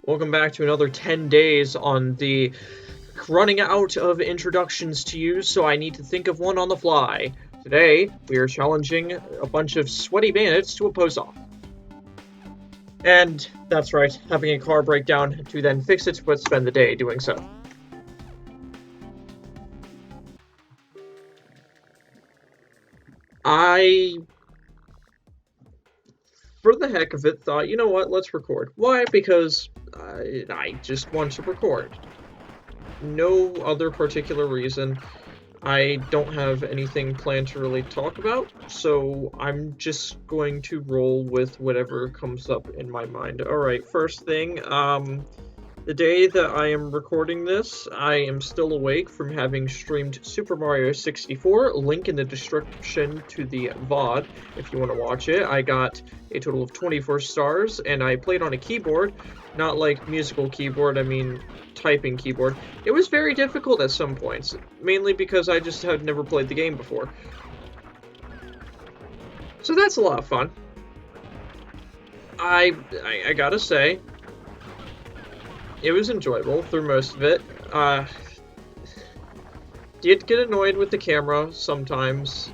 Welcome back to another 10 days on the running out of introductions to use, so I need to think of one on the fly. Today, we are challenging a bunch of sweaty bandits to a post-off. And that's right, having a car break down to then fix it, but spend the day doing so. For the heck of it, thought, you know what, let's record. Why? Because I just want to record. No other particular reason. I don't have anything planned to really talk about, so I'm just going to roll with whatever comes up in my mind. Alright, first thing, the day that I am recording this, I am still awake from having streamed Super Mario 64. Link in the description to the VOD if you want to watch it. I got a total of 24 stars, and I played on a keyboard, not like musical keyboard, I mean typing keyboard. It was very difficult at some points, mainly because I just had never played the game before. So that's a lot of fun. I gotta say, it was enjoyable through most of it. Did get annoyed with the camera sometimes.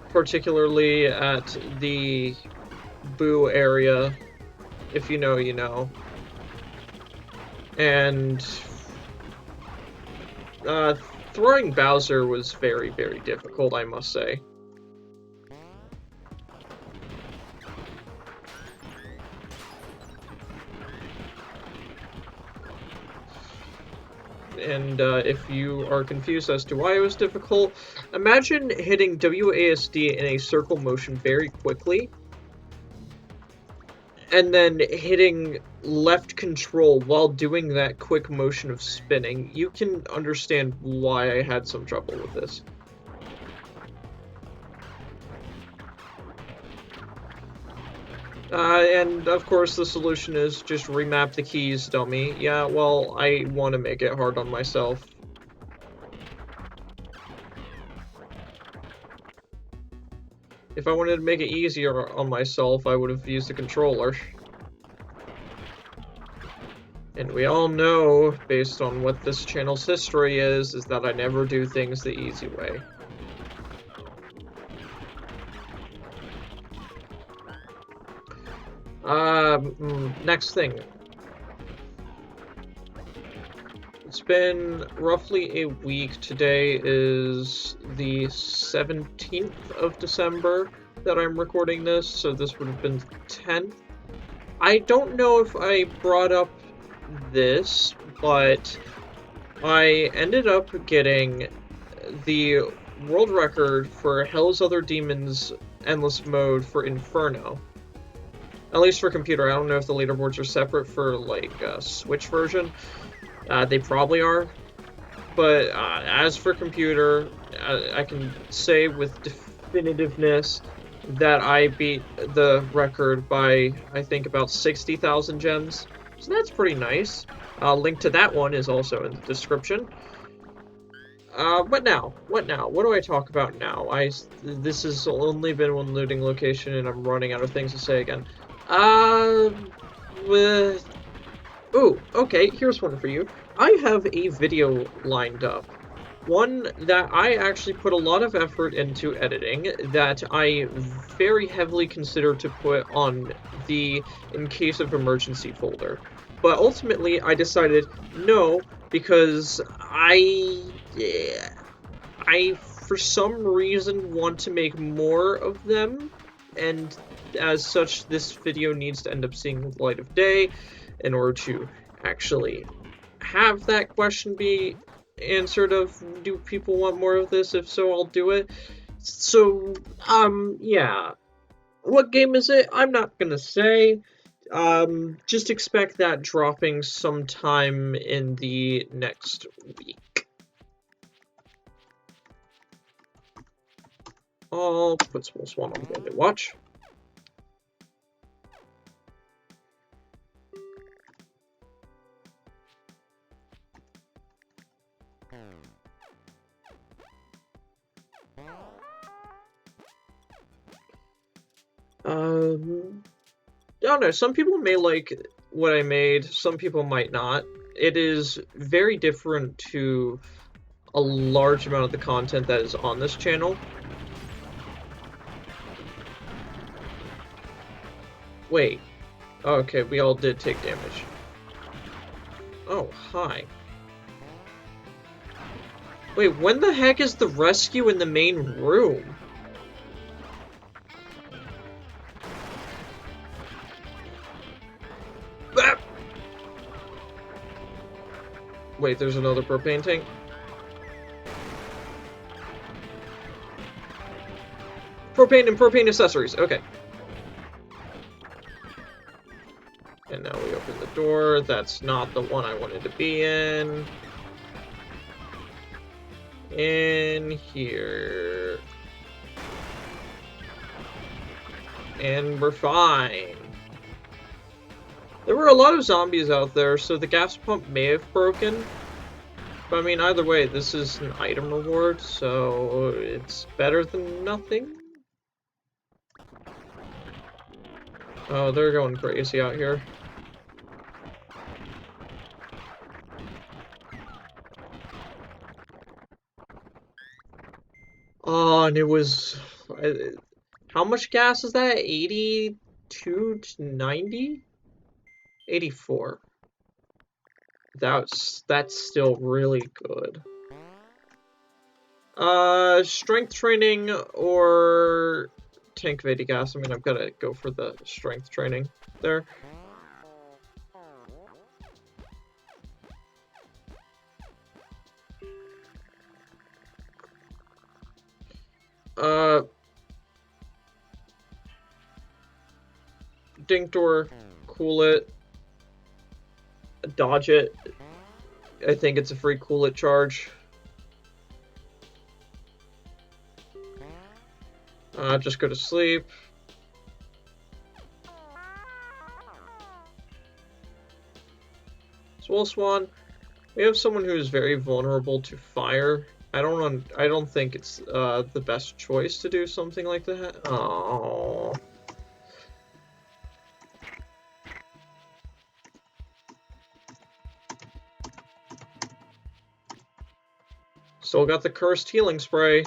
Particularly at the Boo area. If you know, you know. And throwing Bowser was very, very difficult, I must say. And if you are confused as to why it was difficult, imagine hitting WASD in a circle motion very quickly, and then hitting left control while doing that quick motion of spinning. You can understand why I had some trouble with this. And of course the solution is just remap the keys, dummy. Yeah, well, I want to make it hard on myself. If I wanted to make it easier on myself, I would have used the controller. And we all know, based on what this channel's history is that I never do things the easy way. Next thing. It's been roughly a week. Today is the 17th of December that I'm recording this, so this would have been 10th. I don't know if I brought up this, but I ended up getting the world record for Hell's Other Demons Endless Mode for Inferno. At least for computer. I don't know if the leaderboards are separate for, like, Switch version. They probably are. But as for computer, I can say with definitiveness that I beat the record by, I think, about 60,000 gems. So that's pretty nice. Link to that one is also in the description. What now? What now? What do I talk about now? This has only been one looting location, and I'm running out of things to say again. Ooh, okay, here's one for you. I have a video lined up. One that I actually put a lot of effort into editing, that I very heavily consider to put on the in case of emergency folder. But ultimately, I decided no, because I for some reason want to make more of them, and as such, this video needs to end up seeing the light of day in order to actually have that question be answered of, do people want more of this? If so, I'll do it. So, yeah. What game is it? I'm not gonna say. Just expect that dropping sometime in the next week. I'll put Small Swan on the watch. don't know, some people may like what I made, some people might not. It is very different to a large amount of the content that is on this channel. Wait. Okay, we all did take damage. Oh, hi. Wait, when the heck is the rescue in the main room? Ah! Wait, there's another propane tank? Propane and propane accessories, okay. And now we open the door. That's not the one I wanted to be in. In here. And we're fine. There were a lot of zombies out there, so the gas pump may have broken. But I mean, either way, this is an item reward, so it's better than nothing. Oh, they're going crazy out here. Oh, and it was... How much gas is that? 82 to 90? 84. That's still really good. Strength training or tank Vedi gas. I mean, I've got to go for the strength training there. Dink door, cool it, dodge it. I think it's a free cool it charge. Just go to sleep. Swole Swan. We have someone who is very vulnerable to fire. I don't think it's the best choice to do something like that. Oh. Still got the cursed healing spray.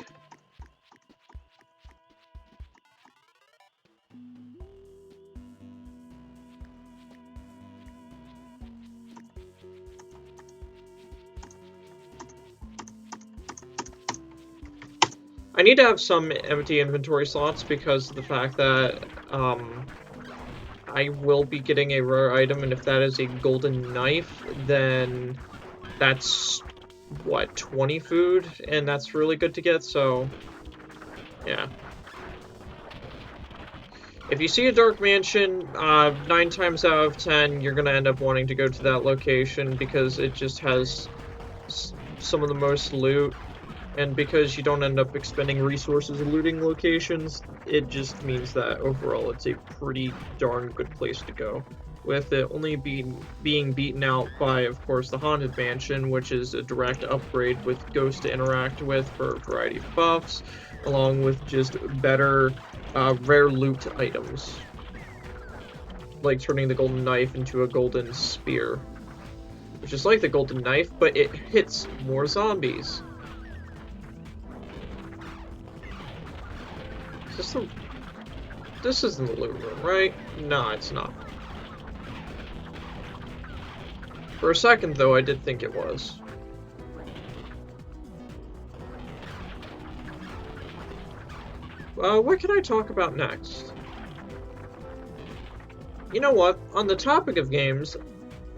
I need to have some empty inventory slots because of the fact that I will be getting a rare item, and if that is a golden knife, then that's, what, 20 food? And that's really good to get, so, yeah. If you see a dark mansion, 9 times out of 10, you're gonna end up wanting to go to that location because it just has some of the most loot. And because you don't end up expending resources looting locations, it just means that overall it's a pretty darn good place to go. With it only being beaten out by, of course, the Haunted Mansion, which is a direct upgrade with ghosts to interact with for a variety of buffs, along with just better rare loot items. Like turning the golden knife into a golden spear. Which is like the golden knife, but it hits more zombies. This isn't the loot room, right? No, it's not. For a second, though, I did think it was. What can I talk about next? You know what? On the topic of games,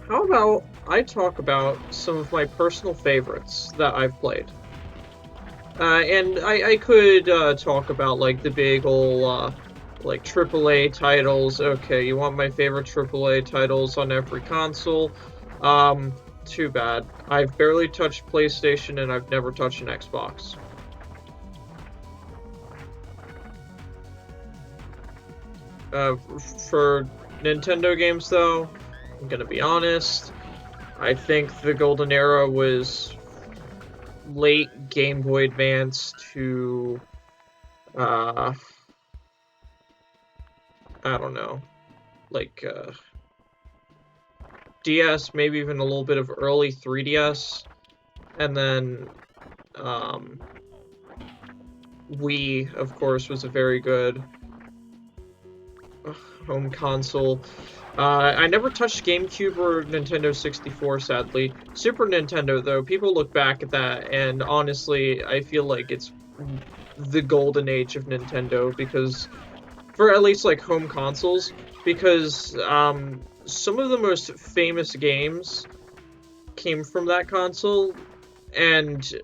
how about I talk about some of my personal favorites that I've played? And I could talk about like the big ol' like AAA titles. Okay, you want my favorite AAA titles on every console? Too bad. I've barely touched PlayStation and I've never touched an Xbox. For Nintendo games though, I'm gonna be honest, I think the golden era was late Game Boy Advance to, I don't know, like DS, maybe even a little bit of early 3DS, and then Wii, of course, was a very good home console. I never touched GameCube or Nintendo 64, sadly. Super Nintendo, though, people look back at that, and honestly, I feel like it's the golden age of Nintendo, because, for at least, like, home consoles, because, some of the most famous games came from that console, and,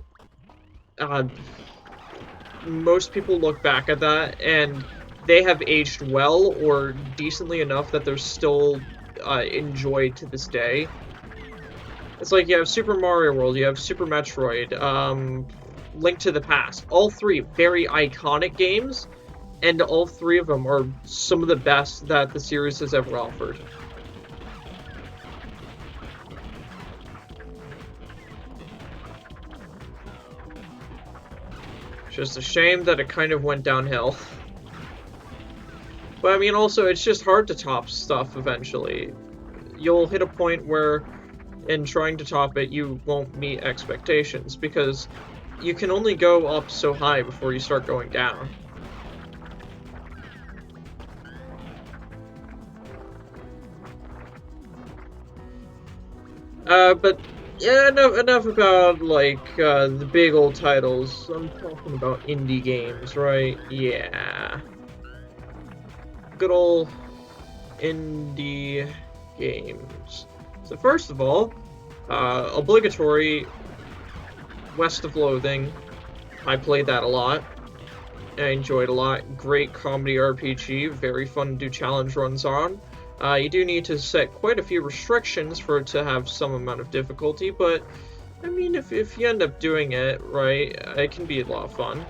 most people look back at that, and they have aged well or decently enough that they're still enjoyed to this day. It's like you have Super Mario World, you have Super Metroid, Link to the Past. All three very iconic games, and all three of them are some of the best that the series has ever offered. It's just a shame that it kind of went downhill. But I mean, also, it's just hard to top stuff eventually. You'll hit a point where, in trying to top it, you won't meet expectations, because you can only go up so high before you start going down. But yeah, enough about, like, the big old titles. I'm talking about indie games, right? Yeah. Good old indie games. So first of all, obligatory West of Loathing. I played that a lot. I enjoyed a lot. Great comedy RPG, very fun to do challenge runs on. You do need to set quite a few restrictions for it to have some amount of difficulty, but I mean, if you end up doing it right, it can be a lot of fun.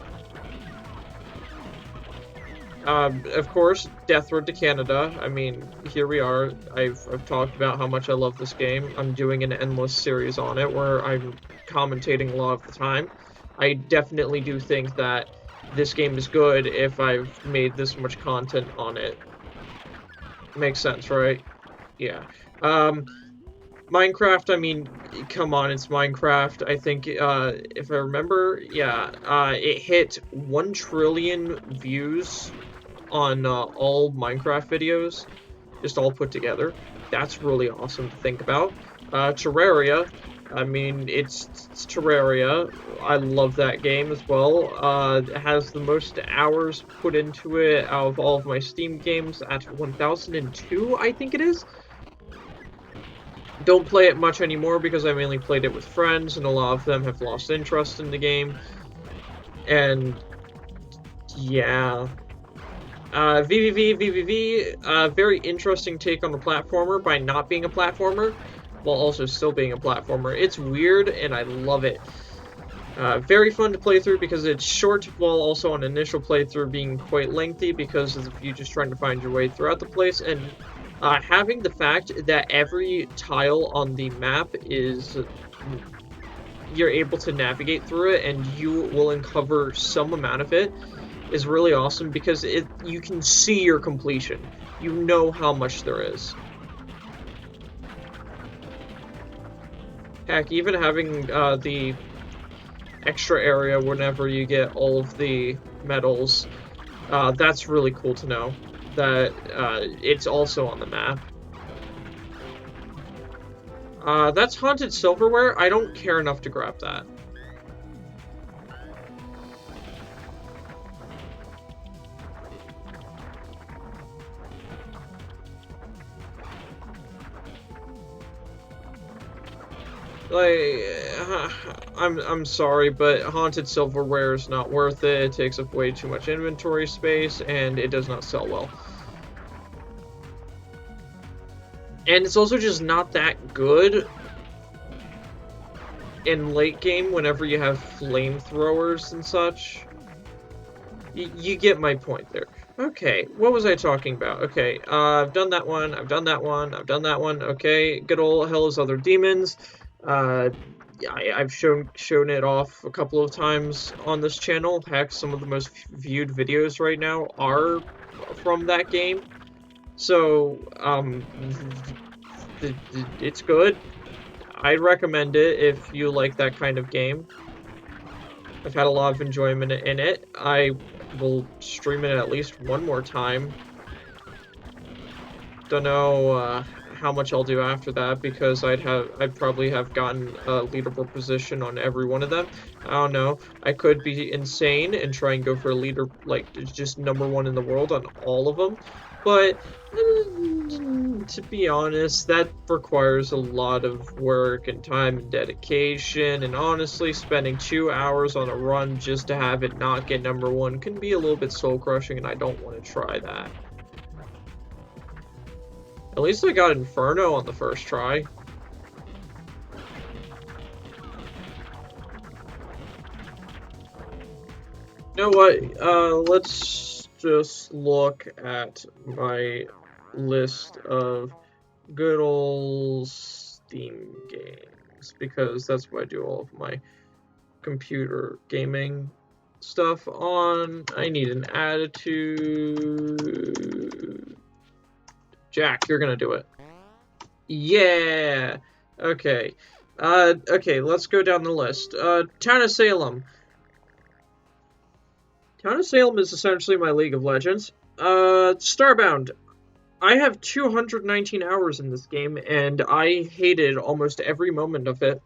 Of course, Death Road to Canada. I mean, here we are. I've talked about how much I love this game. I'm doing an endless series on it where I'm commentating a lot of the time. I definitely do think that this game is good if I've made this much content on it. Makes sense, right? Yeah. Minecraft, I mean, come on, it's Minecraft. I think, if I remember, yeah, it hit 1 trillion views on all Minecraft videos, just all put together. That's really awesome to think about. Terraria, I mean, it's Terraria. I love that game as well. It has the most hours put into it out of all of my Steam games at 1002, I think it is. Don't play it much anymore because I mainly played it with friends, and a lot of them have lost interest in the game. And yeah. VVV, very interesting take on the platformer by not being a platformer, while also still being a platformer. It's weird, and I love it. Very fun to play through because it's short, while also on initial playthrough being quite lengthy because of you just trying to find your way throughout the place, and having the fact that every tile on the map is... you're able to navigate through it, and you will uncover some amount of it, is really awesome because you can see your completion. You know how much there is. Heck, even having the extra area whenever you get all of the medals, that's really cool to know that it's also on the map. That's Haunted Silverware. I don't care enough to grab that. Like, I'm sorry, but Haunted Silverware is not worth it. It takes up way too much inventory space, and it does not sell well. And it's also just not that good in late game whenever you have flamethrowers and such. You get my point there. Okay, what was I talking about? Okay, I've done that one, I've done that one, I've done that one. Okay, good old Hell's Other Demons. I've shown it off a couple of times on this channel. Heck, some of the most viewed videos right now are from that game. So, it's good. I'd recommend it if you like that kind of game. I've had a lot of enjoyment in it. I will stream it at least one more time. Don't know how much I'll do after that because I'd probably have gotten a leaderboard position on every one of them. I don't know. I could be insane and try and go for a leader, like just #1 in the world on all of them. But to be honest, that requires a lot of work and time and dedication. And honestly, spending 2 hours on a run just to have it not get #1 can be a little bit soul crushing, and I don't want to try that. At least I got Inferno on the first try. You know what? Let's just look at my list of good old Steam games, because that's what I do all of my computer gaming stuff on. I need an attitude. Jack, you're gonna do it. Yeah! Okay. Okay, let's go down the list. Town of Salem. Town of Salem is essentially my League of Legends. Starbound. I have 219 hours in this game, and I hated almost every moment of it.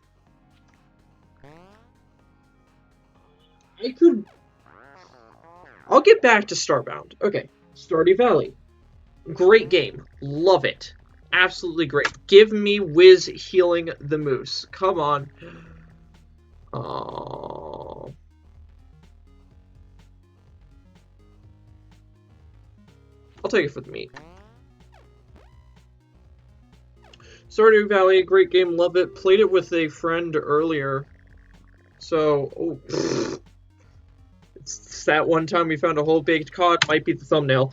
I'll get back to Starbound. Okay, Stardew Valley. Great game. Love it. Absolutely great. Give me Wiz healing the moose. Come on. Oh. I'll take it for the meat. Stardew Valley, great game. Love it. Played it with a friend earlier. So, oh, it's that one time we found a whole baked cod. Might be the thumbnail.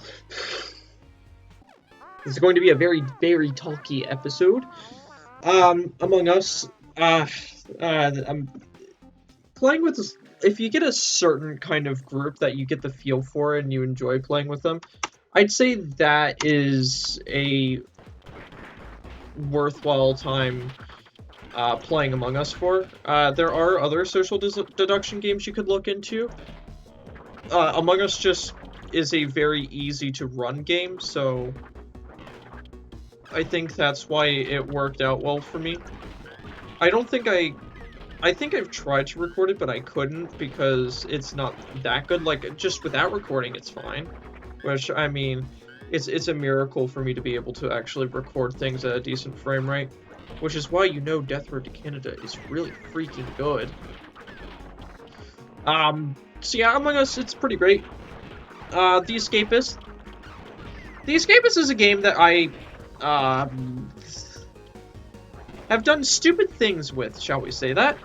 This is going to be a very, very talky episode. Among Us, I'm playing with this. If you get a certain kind of group that you get the feel for and you enjoy playing with them, I'd say that is a worthwhile time playing Among Us for. There are other social deduction games you could look into. Among Us just is a very easy to run game, so I think that's why it worked out well for me. I think I've tried to record it, but I couldn't because it's not that good. Like, just without recording, it's fine. Which, I mean, it's a miracle for me to be able to actually record things at a decent frame rate. Which is why you know Death Road to Canada is really freaking good. So yeah, Among Us, it's pretty great. The Escapist. The Escapist is a game that I have done stupid things with, shall we say that.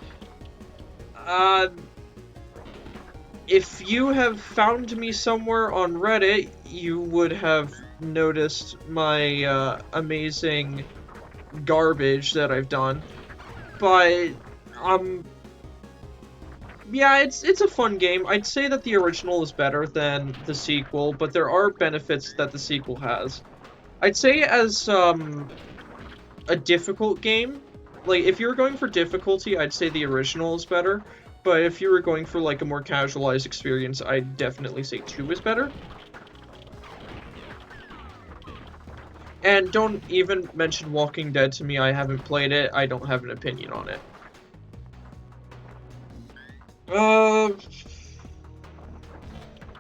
If you have found me somewhere on Reddit, you would have noticed my amazing garbage that I've done. But, yeah, it's a fun game. I'd say that the original is better than the sequel, but there are benefits that the sequel has. I'd say as, a difficult game, like, if you were going for difficulty, I'd say the original is better, but if you were going for, like, a more casualized experience, I'd definitely say 2 is better. And don't even mention Walking Dead to me, I haven't played it, I don't have an opinion on it.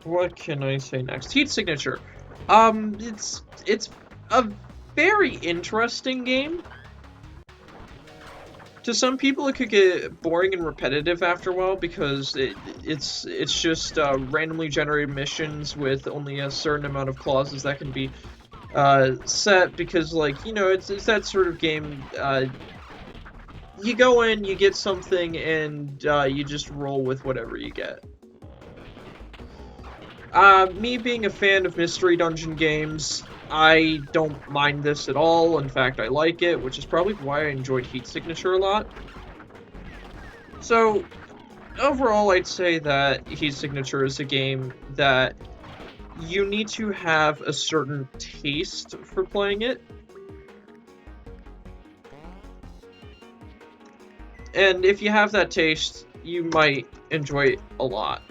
What can I say next? Heat Signature. It's a very interesting game. To some people, it could get boring and repetitive after a while because it's just randomly generated missions with only a certain amount of clauses that can be set. Because, like, you know, it's that sort of game. You go in, you get something, and you just roll with whatever you get. Me being a fan of mystery dungeon games, I don't mind this at all. In fact, I like it, which is probably why I enjoyed Heat Signature a lot. So, overall, I'd say that Heat Signature is a game that you need to have a certain taste for playing it. And if you have that taste, you might enjoy it a lot.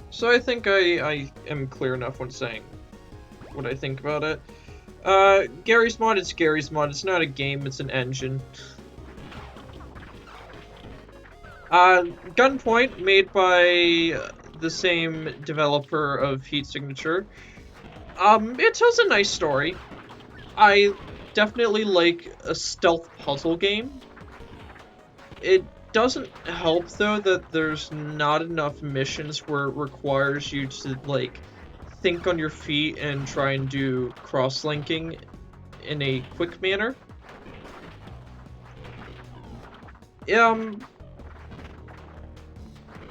So I think I am clear enough when saying what I think about it. Gary's Mod is Gary's Mod. It's not a game, it's an engine. Gunpoint, made by the same developer of Heat Signature. It tells a nice story. I definitely like a stealth puzzle game. It doesn't help, though, that there's not enough missions where it requires you to, like, think on your feet and try and do cross-linking in a quick manner.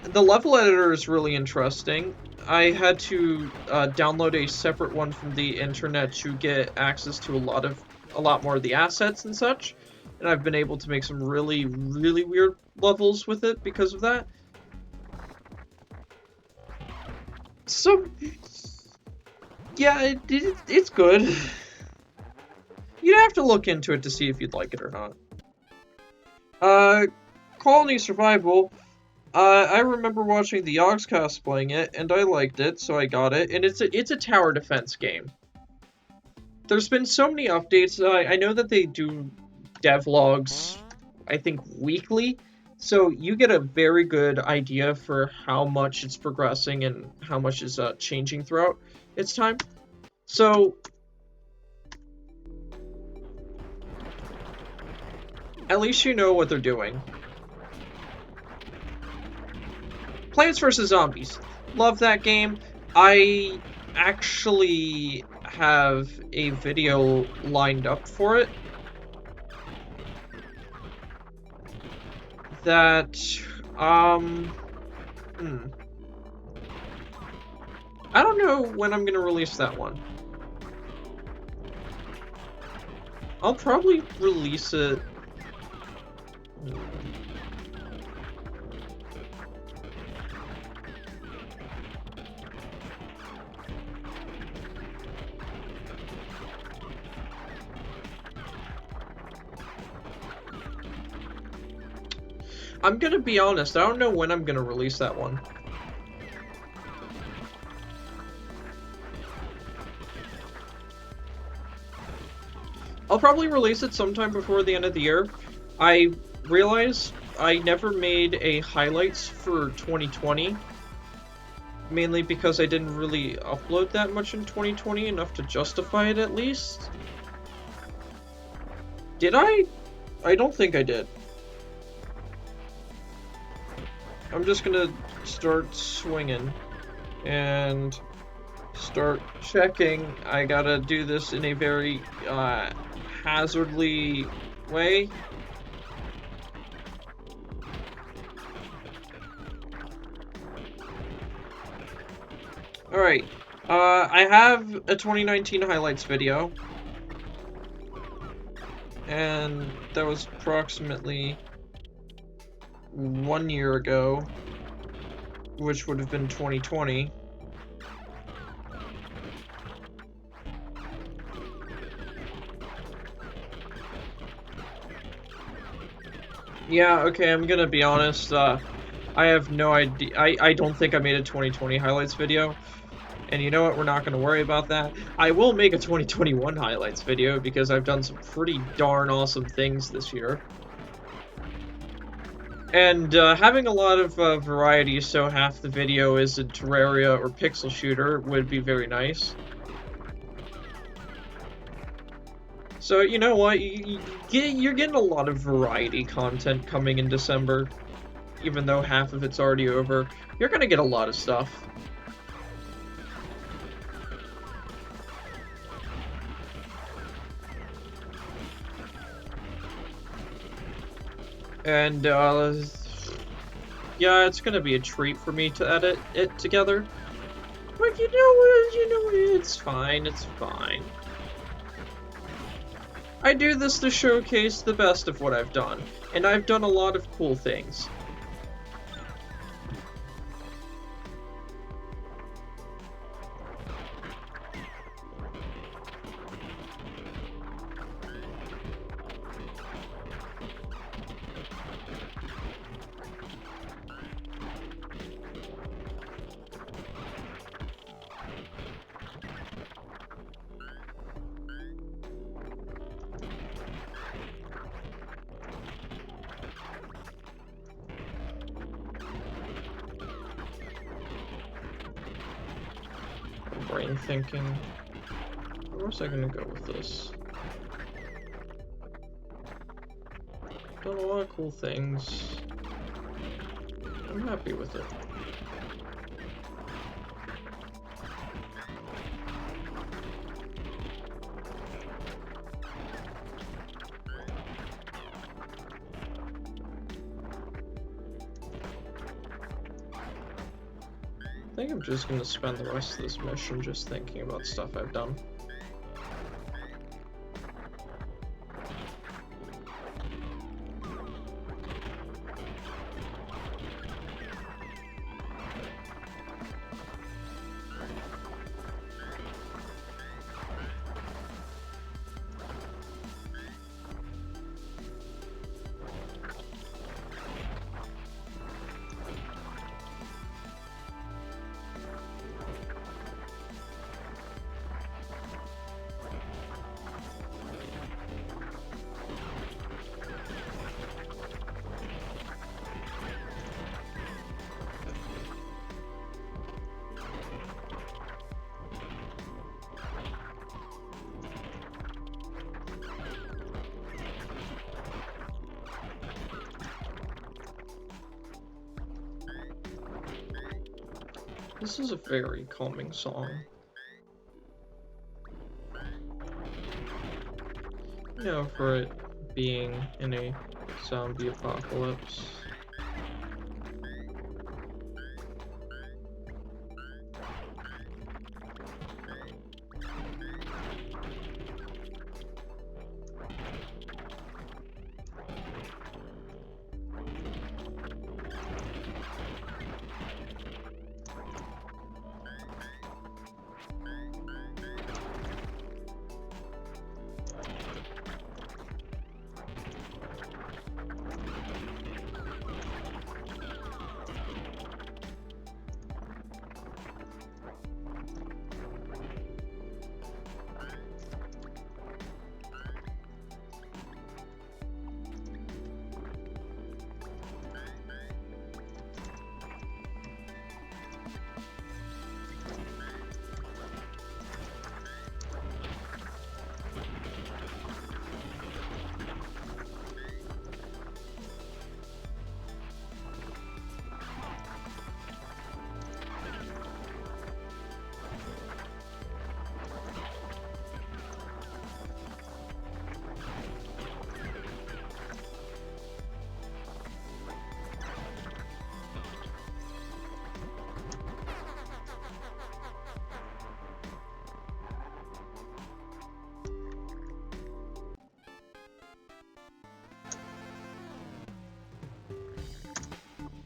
The level editor is really interesting. I had to download a separate one from the internet to get access to a lot more of the assets and such, and I've been able to make some really, really weird levels with it because of that. So, yeah, it's good. You'd have to look into it to see if you'd like it or not. Colony Survival. I remember watching the Yogscast playing it, and I liked it, so I got it. And it's a tower defense game. There's been so many updates. I know that they do devlogs, I think, weekly. So you get a very good idea for how much it's progressing and how much is changing throughout its time. So at least you know what they're doing. Plants vs. Zombies. Love that game. I actually have a video lined up for it that, I don't know when I'm gonna release that one. I'll probably release it... I'm gonna be honest, I don't know when I'm gonna release that one. I'll probably release it sometime before the end of the year. I realized I never made a highlights for 2020, mainly because I didn't really upload that much in 2020, enough to justify it at least. Did I? I don't think I did. I'm just gonna start swinging and start checking. I gotta do this in a very hazardly way. Alright, I have a 2019 highlights video, and that was approximately 1 year ago, which would have been 2020. Yeah, okay, I'm gonna be honest, I have no idea. I don't think I made a 2020 highlights video. And you know what? We're not going to worry about that. I will make a 2021 highlights video because I've done some pretty darn awesome things this year. And having a lot of variety, so half the video is a Terraria or pixel shooter, would be very nice. So, you know what? You're getting a lot of variety content coming in December. Even though half of it's already over, you're going to get a lot of stuff. And, yeah, it's gonna be a treat for me to edit it together. Like, it's fine, it's fine. I do this to showcase the best of what I've done, and I've done a lot of cool things. Brain thinking. Where was I gonna go with this? Done a lot of cool things. I'm happy with it. I think I'm just gonna spend the rest of this mission just thinking about stuff I've done. This is a very calming song. You know, for it being in a zombie apocalypse.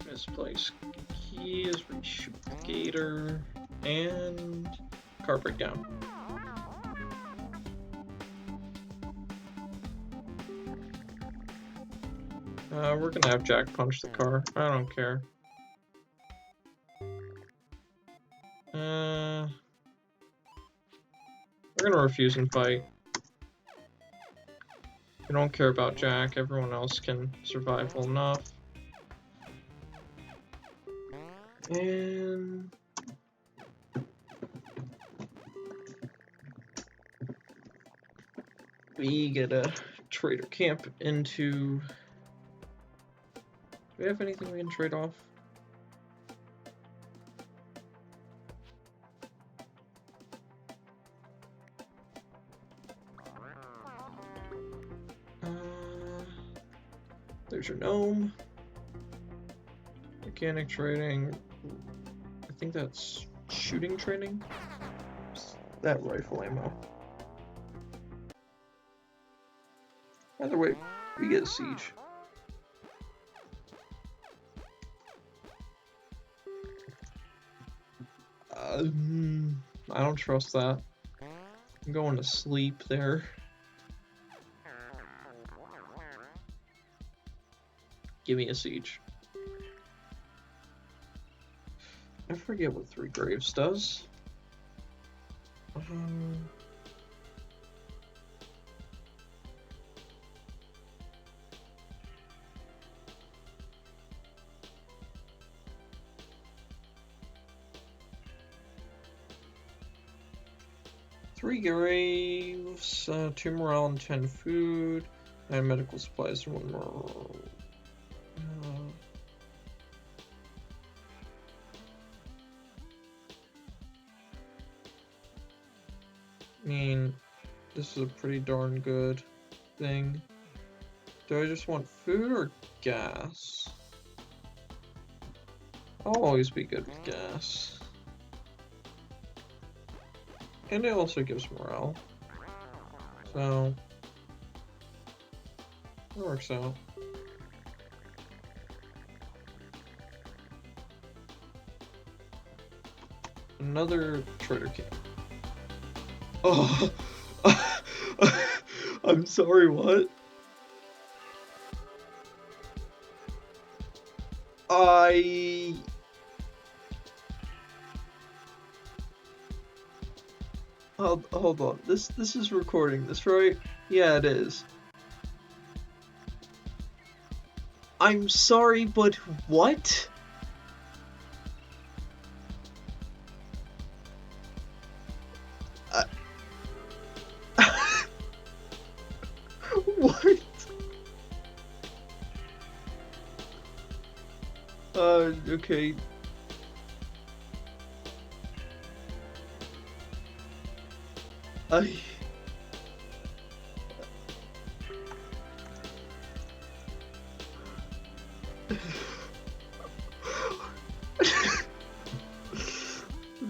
Misplaced keys, reshoot the gator, and car breakdown. We're gonna have Jack punch the car. I don't care. We're gonna refuse and fight. We don't care about Jack. Everyone else can survive well enough. And we get a trader camp into... Do we have anything we can trade off? There's your gnome. Mechanic trading. I think that's shooting training? That rifle ammo. Either way, we get a siege. I don't trust that. I'm going to sleep there. Give me a siege. I forget what 3 Graves does. Three Graves, 2 morale and 10 food, 9 medical supplies, 1 more. I mean, this is a pretty darn good thing. Do I just want food or gas? I'll always be good with gas. And it also gives morale. So, it works out. Another trader camp. Oh, I'm sorry, what? Hold on. This is recording this, right? Yeah, it is. I'm sorry, but what? What? Okay.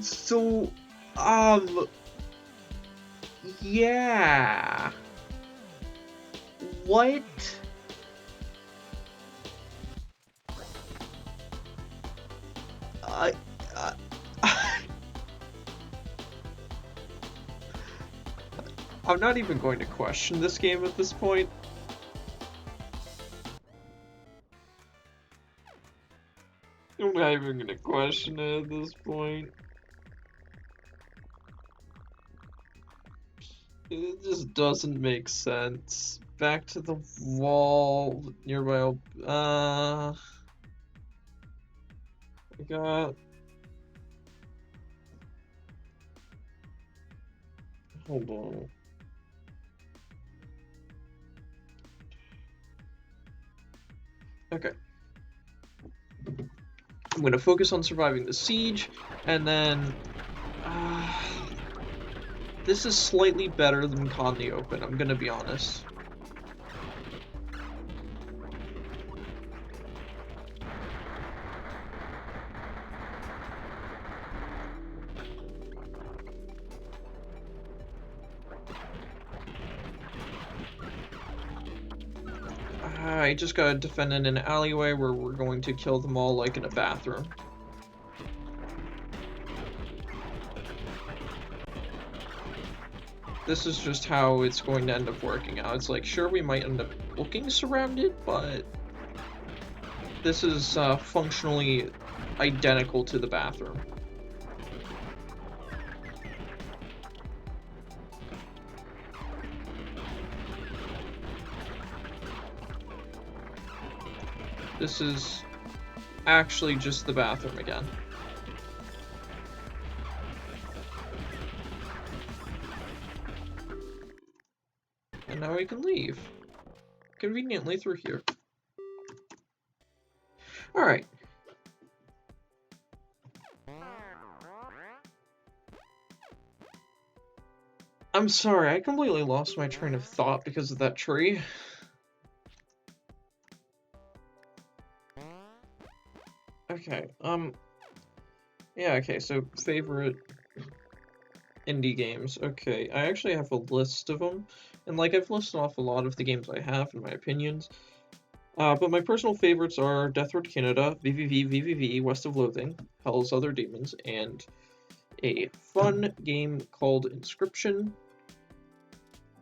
So, yeah. What? I'm not even going to question this game at this point. I'm not even going to question it at this point. It just doesn't make sense. Back to the wall nearby. I got. Hold on. Okay. I'm gonna focus on surviving the siege, and then. This is slightly better than Con the Open, I'm gonna be honest. I just gotta defend in an alleyway where we're going to kill them all like in a bathroom. This is just how it's going to end up working out. It's like, sure, we might end up looking surrounded, but this is functionally identical to the bathroom. This is actually just the bathroom again. And now we can leave. Conveniently through here. Alright. I'm sorry, I completely lost my train of thought because of that tree. Okay, Yeah, okay, so favorite indie games. Okay, I actually have a list of them, and like I've listed off a lot of the games I have in my opinions. But my personal favorites are Death Road Canada, VVV, VVV, West of Loathing, Hell's Other Demons, and a fun game called Inscription.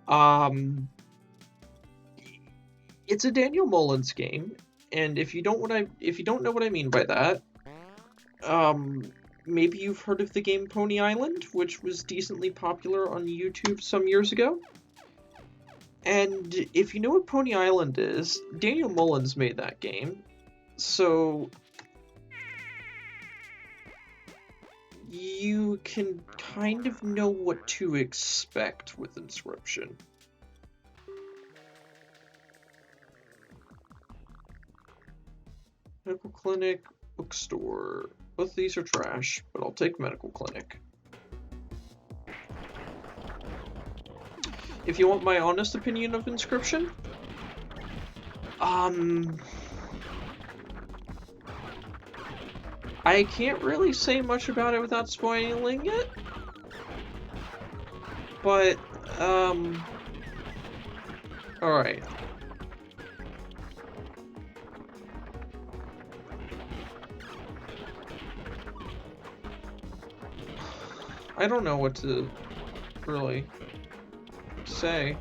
Um, it's a Daniel Mullins game, and if you don't know what I mean by that, um, maybe you've heard of the game Pony Island, which was decently popular on YouTube some years ago. And if you know what Pony Island is, Daniel Mullins made that game, so you can kind of know what to expect with Inscription. Medical Clinic, Bookstore. Both of these are trash, but I'll take Medical Clinic. If you want my honest opinion of Inscription, I can't really say much about it without spoiling it, but, alright. I don't know what to really say.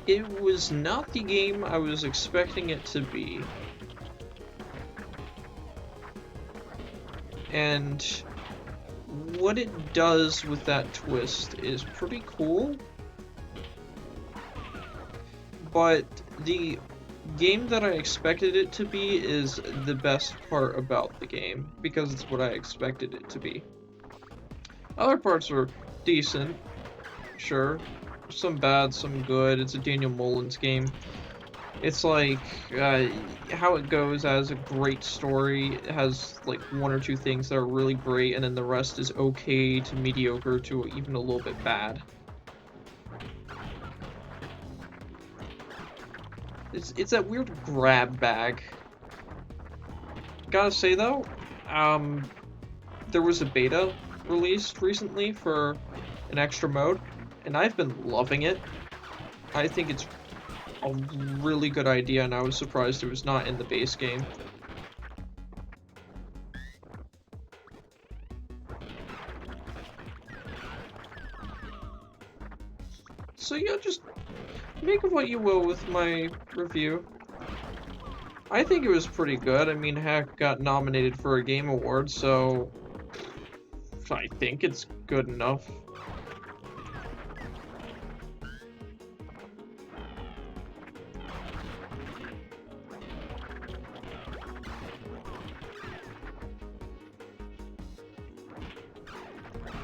It was not the game I was expecting it to be. And what it does with that twist is pretty cool. But the game that I expected it to be is the best part about the game, because it's what I expected it to be. Other parts are decent, sure. Some bad, some good. It's a Daniel Mullins game. It's like, how it goes has a great story. It has like one or two things that are really great, and then the rest is okay to mediocre to even a little bit bad. It's that weird grab bag. Gotta say though, there was a beta released recently for an extra mode, and I've been loving it. I think it's a really good idea, and I was surprised it was not in the base game. So yeah, just make of what you will with my review. I think it was pretty good. I mean, heck, got nominated for a Game Award, so I think it's good enough.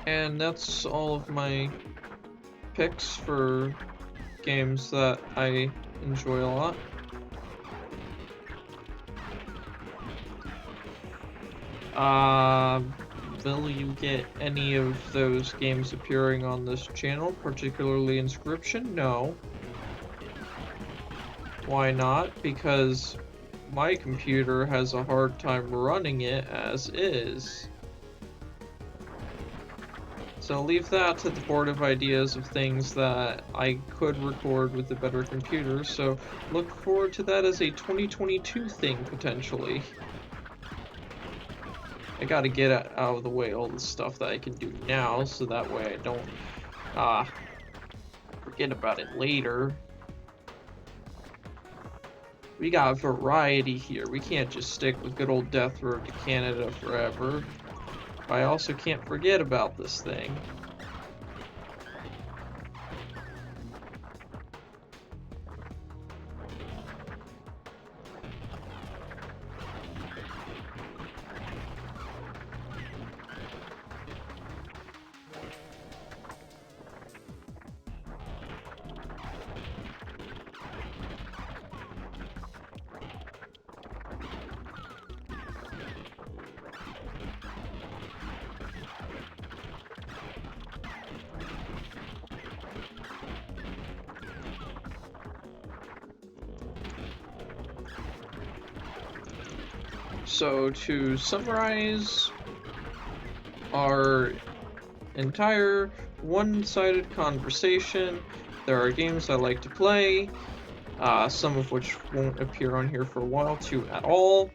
And that's all of my picks for games that I enjoy a lot. Will you get any of those games appearing on this channel, particularly Inscription? No. Why not? Because my computer has a hard time running it as is. So leave that to the board of ideas of things that I could record with a better computer, so look forward to that as a 2022 thing, potentially. I gotta get out of the way all the stuff that I can do now, so that way I don't, forget about it later. We got variety here. We can't just stick with good old Death Road to Canada forever. I also can't forget about this thing. So to summarize our entire one-sided conversation, there are games I like to play, some of which won't appear on here for a while too at all.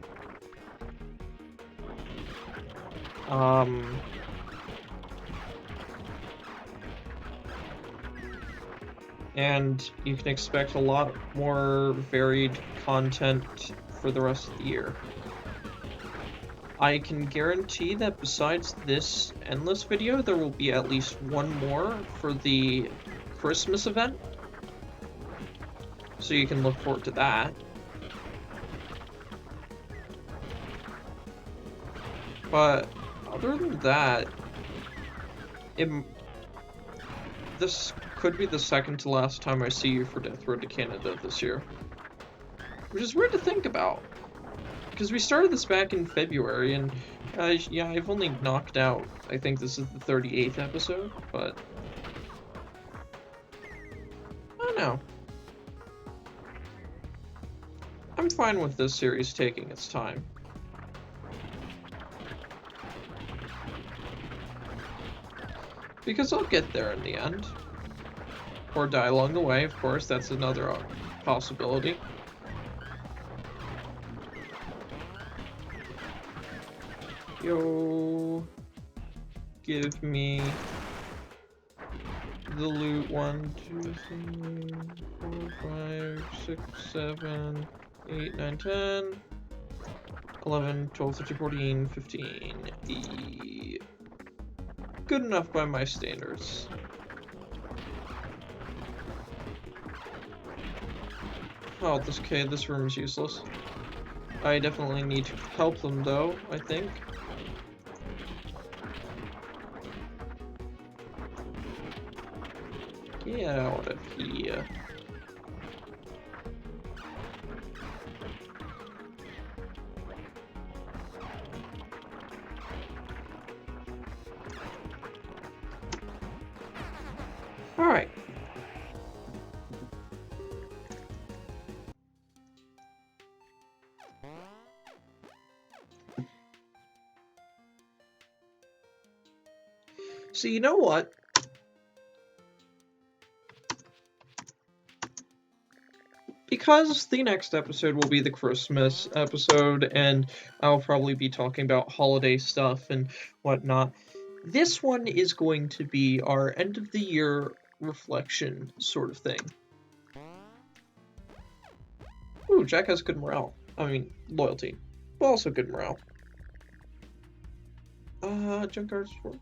And you can expect a lot more varied content for the rest of the year. I can guarantee that besides this endless video, there will be at least one more for the Christmas event. So you can look forward to that. But other than that, this could be the second to last time I see you for Death Road to Canada this year. Which is weird to think about. Because we started this back in February, and yeah, I've only knocked out, I think this is the 38th episode, but I don't know. I'm fine with this series taking its time. Because I'll get there in the end. Or die along the way, of course, that's another possibility. Yo, give me the loot. 1, 2, 3, 4, 5, 6, 7, 8, 9, 10, 11, 12, 13, 14, 15. Good enough by my standards. Oh, this room is useless. I definitely need to help them though, I think. Get out of here. Alright. So you know what? Because the next episode will be the Christmas episode, and I'll probably be talking about holiday stuff and whatnot, this one is going to be our end of the year reflection sort of thing. Ooh, Jack has good morale. I mean, loyalty. But also good morale. Junkyard's for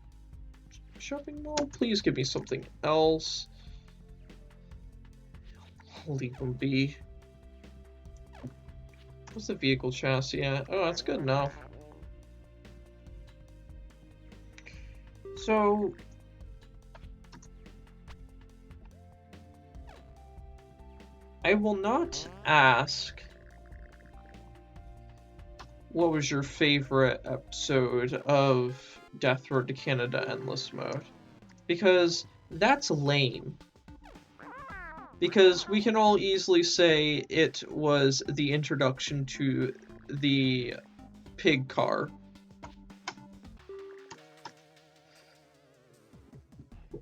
shopping mall? Please give me something else. I'll leave them be. What's the vehicle chassis at? Oh, that's good enough. So... I will not ask what was your favorite episode of Death Road to Canada Endless Mode, because that's lame. Because we can all easily say it was the introduction to the pig car.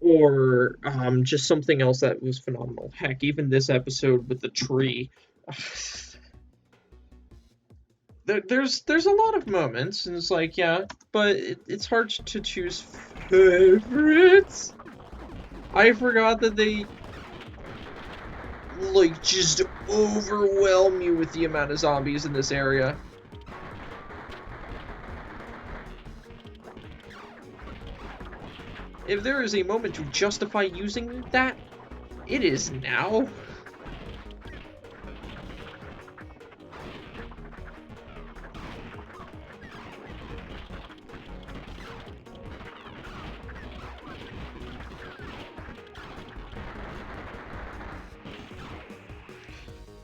Or just something else that was phenomenal. Heck, even this episode with the tree. There's a lot of moments, and it's like, yeah, but it's hard to choose favorites. I forgot that they like just overwhelm you with the amount of zombies in this area. If there is a moment to justify using that, it is now.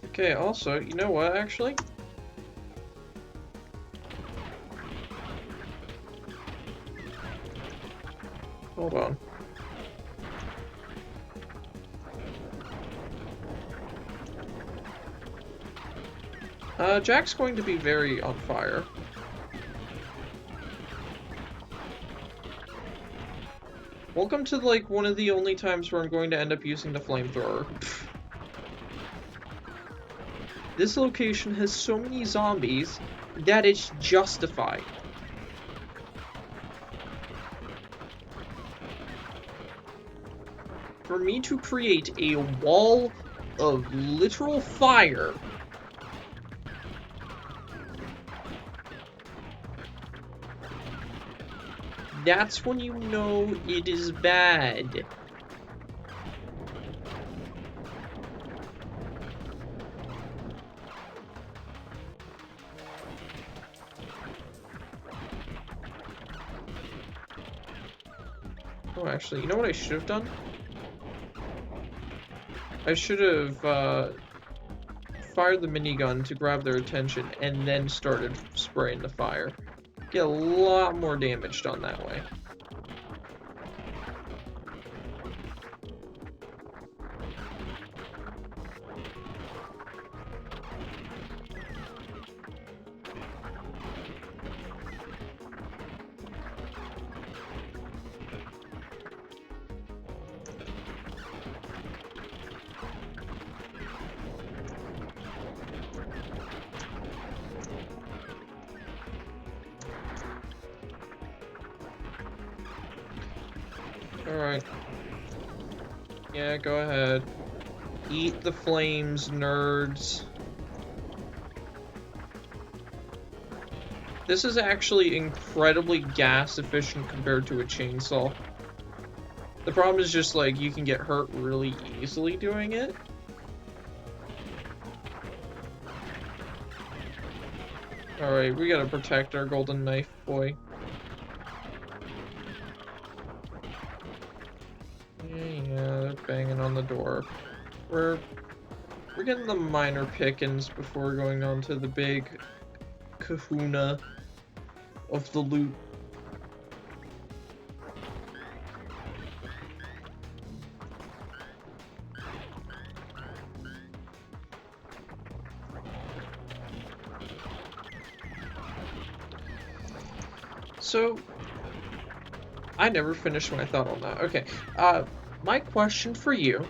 Okay, also, you know what, actually? Hold on. Jack's going to be very on fire. Welcome to, like, one of the only times where I'm going to end up using the flamethrower. This location has so many zombies that it's justified. For me to create a wall of literal fire, that's when you know it is bad. Oh, actually, you know what I should have done? I should have fired the minigun to grab their attention and then started spraying the fire. Get a lot more damage done that way. Alright. Yeah, go ahead. Eat the flames, nerds. This is actually incredibly gas efficient compared to a chainsaw. The problem is just, like, you can get hurt really easily doing it. Alright, we gotta protect our golden knife boy. Yeah, they're banging on the door. We're getting the minor pickings before going on to the big kahuna of the loot. So, I never finished my thought on that. Okay, my question for you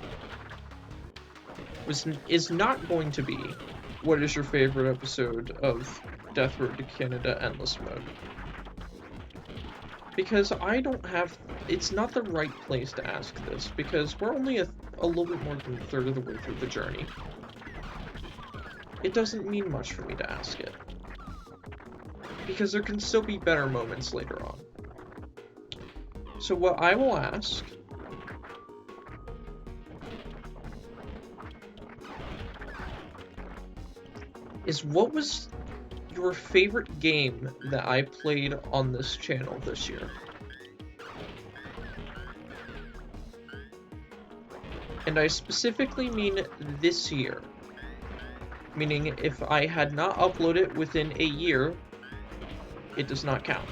is not going to be, what is your favorite episode of Death Road to Canada Endless Mode? Because I don't have, it's not the right place to ask this, because we're only a little bit more than a third of the way through the journey. It doesn't mean much for me to ask it. Because there can still be better moments later on. So what I will ask is, what was your favorite game that I played on this channel this year? And I specifically mean this year. Meaning, if I had not uploaded within a year, it does not count.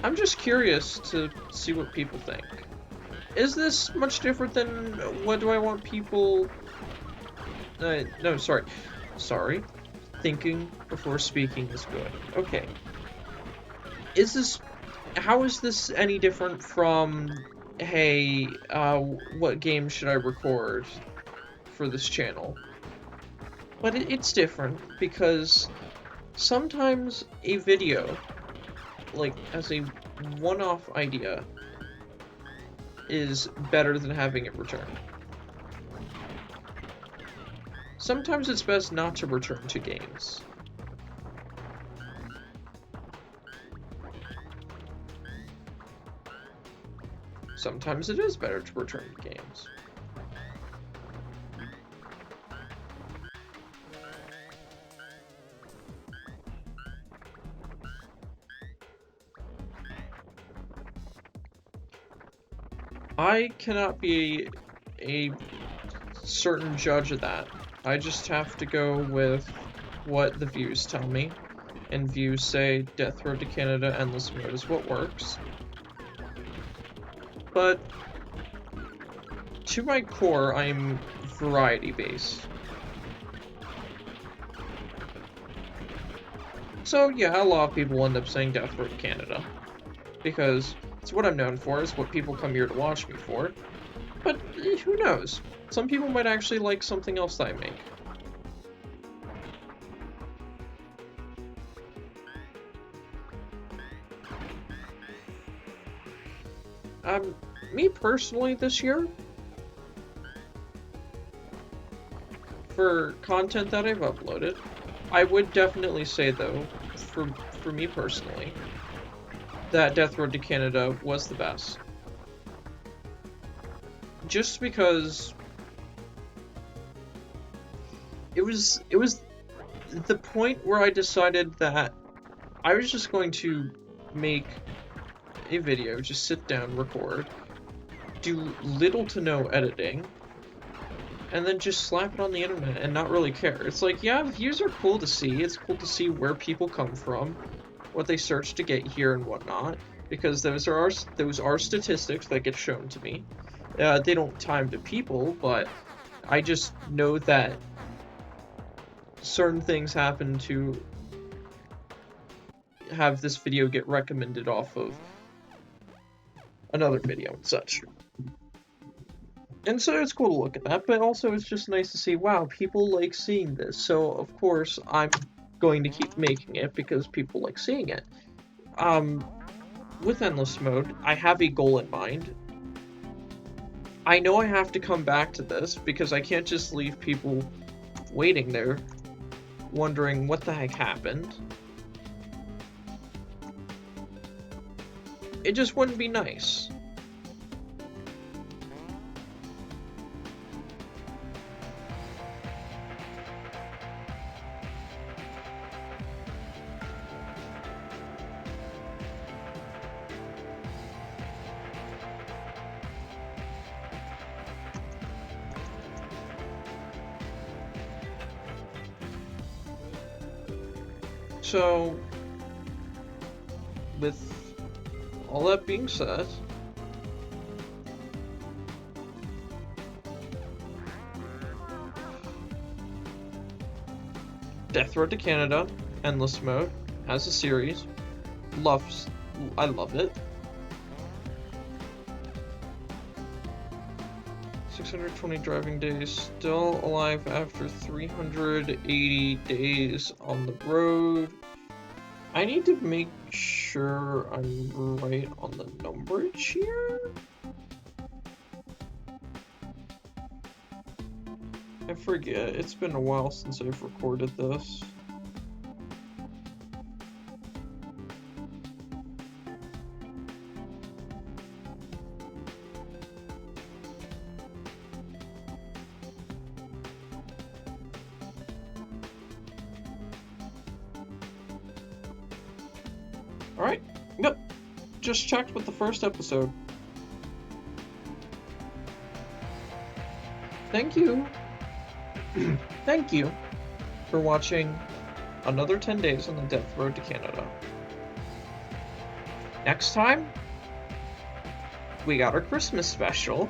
I'm just curious to see what people think. Is this much different than what do I want people... no, sorry. Sorry. Thinking before speaking is good. Okay. Is this... How is this any different from, hey, what game should I record for this channel? But it's different, because sometimes a video, like, as a one-off idea, is better than having it returned. Sometimes it's best not to return to games. Sometimes it is better to return to games. I cannot be a certain judge of that. I just have to go with what the views tell me. And views say Death Road to Canada Endless Mode is what works. But to my core, I'm variety-based. So yeah, a lot of people end up saying Death Row to Canada. Because it's what I'm known for, it's what people come here to watch me for. But who knows? Some people might actually like something else that I make. Me personally this year, for content that I've uploaded, I would definitely say though, for me personally, that Death Road to Canada was the best. Just because it was the point where I decided that I was just going to make a video, just sit down, record, do little to no editing, and then just slap it on the internet and not really care. It's like, yeah, views are cool to see. It's cool to see where people come from, what they search to get here and whatnot, because those are statistics that get shown to me. They don't time to people, but I just know that certain things happen to have this video get recommended off of another video and such. And so it's cool to look at that, but also it's just nice to see, wow, people like seeing this, so of course I'm going to keep making it because people like seeing it. With Endless Mode, I have a goal in mind. I know I have to come back to this because I can't just leave people waiting there, wondering what the heck happened. It just wouldn't be nice. So, with all that being said, Death Road to Canada, Endless Mode, as a series, I love it. 620 driving days, still alive after 380 days on the road. I need to make sure I'm right on the numberage here. I forget, it's been a while since I've recorded this. Alright, yep, just checked with the first episode. Thank you. Thank you for watching another 10 days on the Death Road to Canada. Next time, we got our Christmas special.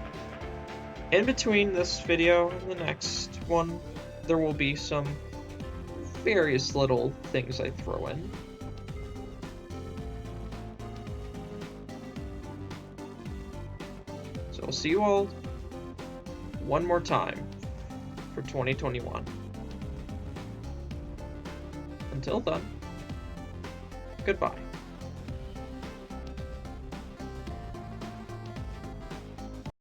In between this video and the next one, there will be some various little things I throw in. So I'll see you all one more time for 2021. Until then, goodbye.